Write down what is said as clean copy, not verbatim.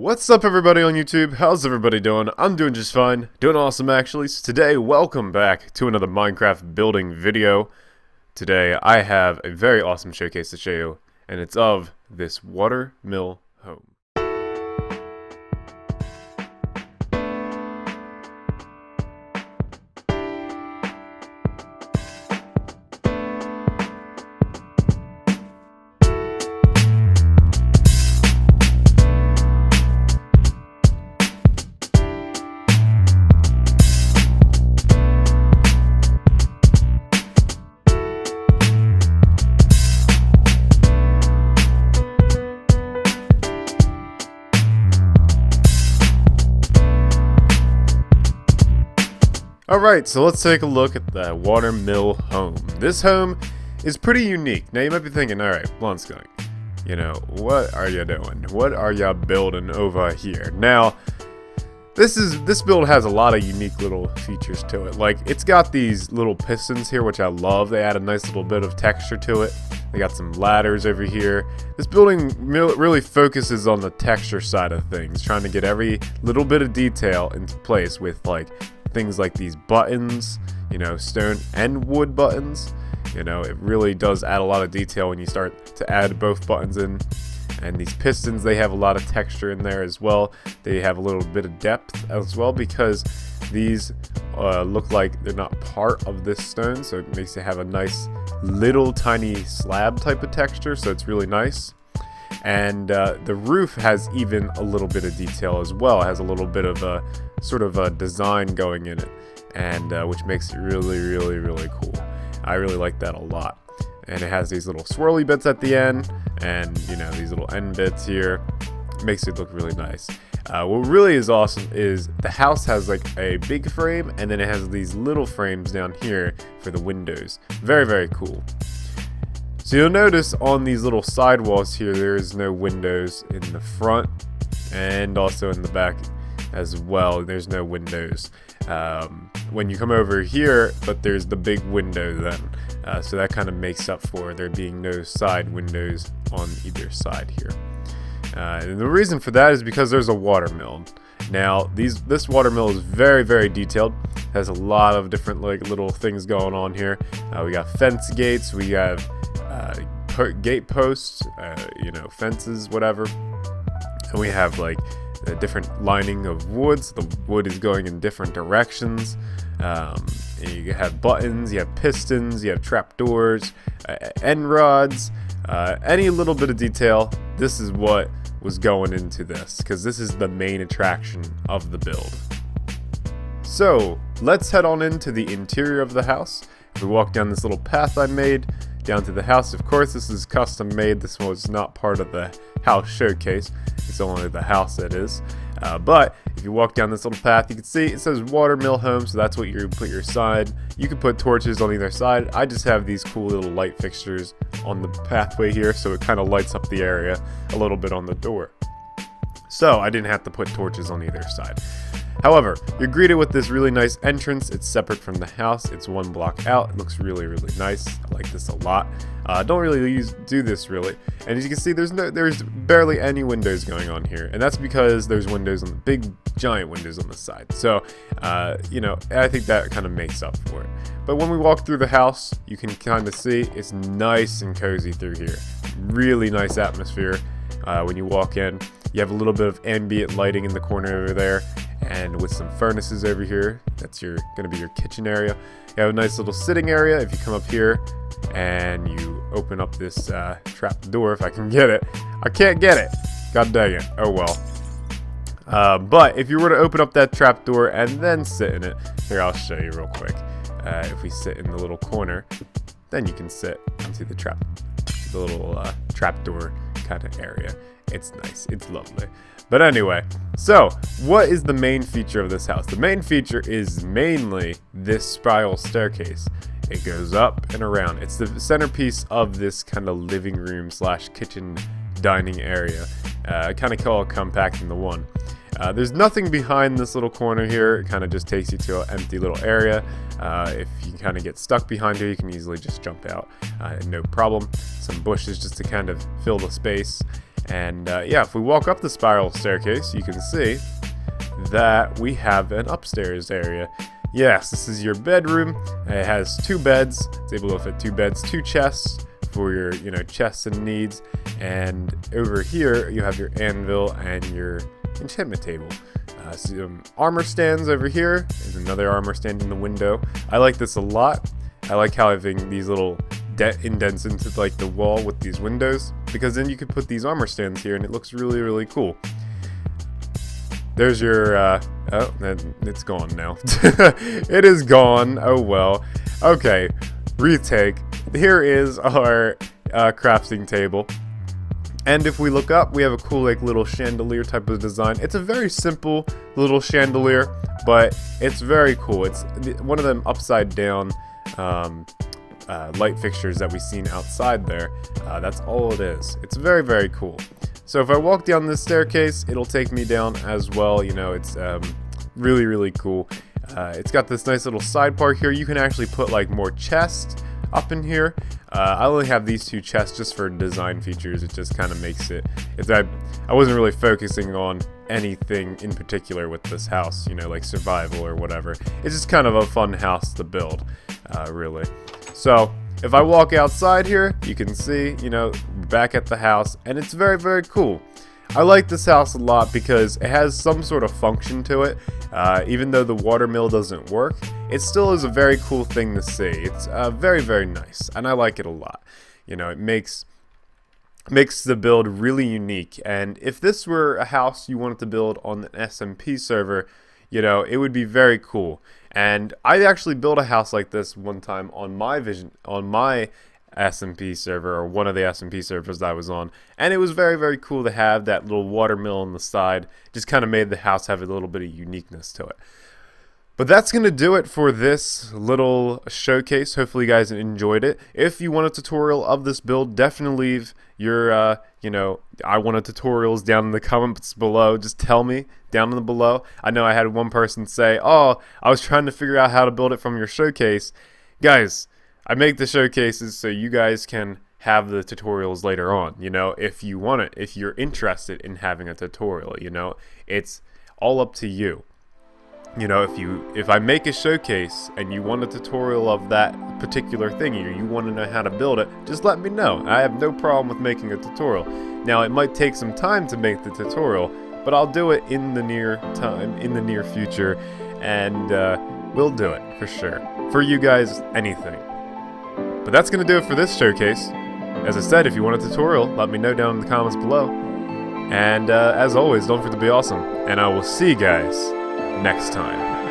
What's up everybody on YouTube? How's everybody doing? I'm doing just fine. Doing awesome actually. So today, welcome back to another Minecraft building video. Today I have a very awesome showcase to show you, and it's of this watermill home. Alright, so let's take a look at the watermill home. This home is pretty unique. Now you might be thinking, alright, Blondskunk, you know, what are you doing? What are you building over here? Now, this build has a lot of unique little features to it. Like, it's got these little pistons here, which I love. They add a nice little bit of texture to it. They got some ladders over here. This building really focuses on the texture side of things, trying to get every little bit of detail into place with, like, things like these buttons, you know, stone and wood buttons. You know, it really does add a lot of detail when you start to add both buttons in. And these pistons, they have a lot of texture in there as well. They have a little bit of depth as well because these look like they're not part of this stone, so it makes it have a nice little tiny slab type of texture, so it's really nice. And the roof has even a little bit of detail as well. It has a little bit of a sort of a design going in it, and which makes it really cool. I really like that a lot. And it has these little swirly bits at the end, and you know, these little end bits here. It makes it look really nice. What really is awesome is the house has like a big frame, and then it has these little frames down here for the windows. Very cool. So you'll notice on these little sidewalls here, there is no windows in the front, and also in the back as well. There's no windows when you come over here, but there's the big window then. So that kind of makes up for there being no side windows on either side here. And the reason for that is because there's a watermill. Now, this watermill is very detailed. Has a lot of different like little things going on here. We got fence gates. We have gate posts. You know, fences, whatever. And we have like a different lining of wood. So the wood is going in different directions. You have buttons, you have pistons, you have trapdoors, end rods, any little bit of detail. This is what was going into this, because this is the main attraction of the build. So let's head on into the interior of the house. If we walk down this little path I made down to the house, of course this is custom made. This was not part of the house showcase. It's only the house that is. But if you walk down this little path, you can see it says watermill home, so that's what you put your side. You can put torches on either side. I just have these cool little light fixtures on the pathway here, so it kind of lights up the area a little bit on the door. So I didn't have to put torches on either side. However, you're greeted with this really nice entrance. It's separate from the house. It's one block out. It looks really nice. I like this a lot. Don't really do this really. And as you can see, there's barely any windows going on here, and that's because there's windows on the big giant windows on the side. So, you know, I think that kind of makes up for it. But when we walk through the house, you can kind of see it's nice and cozy through here. Really nice atmosphere. When you walk in, you have a little bit of ambient lighting in the corner over there, and with some furnaces over here. That's gonna be your kitchen area. You have a nice little sitting area. If you come up here and you open up this trap door, if I can get it. I can't get it. God dang it. Oh well. But if you were to open up that trap door and then sit in it, here, I'll show you real quick. If we sit in the little corner, then you can sit into the little trap door kind of area. It's nice. It's lovely. But anyway, so what is the main feature of this house? The main feature is mainly this spiral staircase. It goes up and around. It's the centerpiece of this kind of living room / kitchen dining area. I kind of call it compact into one. There's nothing behind this little corner here. It kind of just takes you to an empty little area. If you kind of get stuck behind here, you can easily just jump out, no problem. Some bushes just to kind of fill the space. And yeah, if we walk up the spiral staircase, you can see that we have an upstairs area. Yes, this is your bedroom. It has 2 beds. It's able to fit 2 beds, 2 chests for your, chests and needs. And over here, you have your anvil and your enchantment table. Some armor stands over here. There's another armor stand in the window. I like this a lot. I like how having these little indents into like the wall with these windows, because then you could put these armor stands here and it looks really, really cool. There's your, oh, it's gone now. It is gone. Oh well. Okay, retake. Here is our crafting table. And if we look up, we have a cool like little chandelier type of design. It's a very simple little chandelier, but it's very cool. It's one of them upside down light fixtures that we've seen outside there. That's all it is. It's very, very cool. So if I walk down this staircase, it'll take me down as well. It's really, really cool. It's got this nice little side part here. You can actually put like more chests up in here. I only have these 2 chests just for design features. It just kind of makes it. I wasn't really focusing on anything in particular with this house, like survival or whatever. It's just kind of a fun house to build, really. So if I walk outside here, you can see, back at the house, and it's very, very cool. I like this house a lot because it has some sort of function to it. Even though the water mill doesn't work, it still is a very cool thing to see. It's very, very nice, and I like it a lot. It makes the build really unique. And if this were a house you wanted to build on an SMP server, it would be very cool. And I actually built a house like this one time on my SMP server, or one of the SMP servers that I was on, and it was very, very cool to have that little water mill on the side. Just kind of made the house have a little bit of uniqueness to it. But that's going to do it for this little showcase. Hopefully you guys enjoyed it. If you want a tutorial of this build, definitely leave your, I want a tutorials down in the comments below. Just tell me down in the below. I know I had one person say, oh, I was trying to figure out how to build it from your showcase. Guys, I make the showcases so you guys can have the tutorials later on, if you want it, if you're interested in having a tutorial, it's all up to you. If I make a showcase and you want a tutorial of that particular thing, or you want to know how to build it, just let me know. I have no problem with making a tutorial. Now, it might take some time to make the tutorial, but I'll do it in the near future, and we'll do it for sure. For you guys, anything. But that's going to do it for this showcase. As I said, if you want a tutorial, let me know down in the comments below. And as always, don't forget to be awesome. And I will see you guys next time.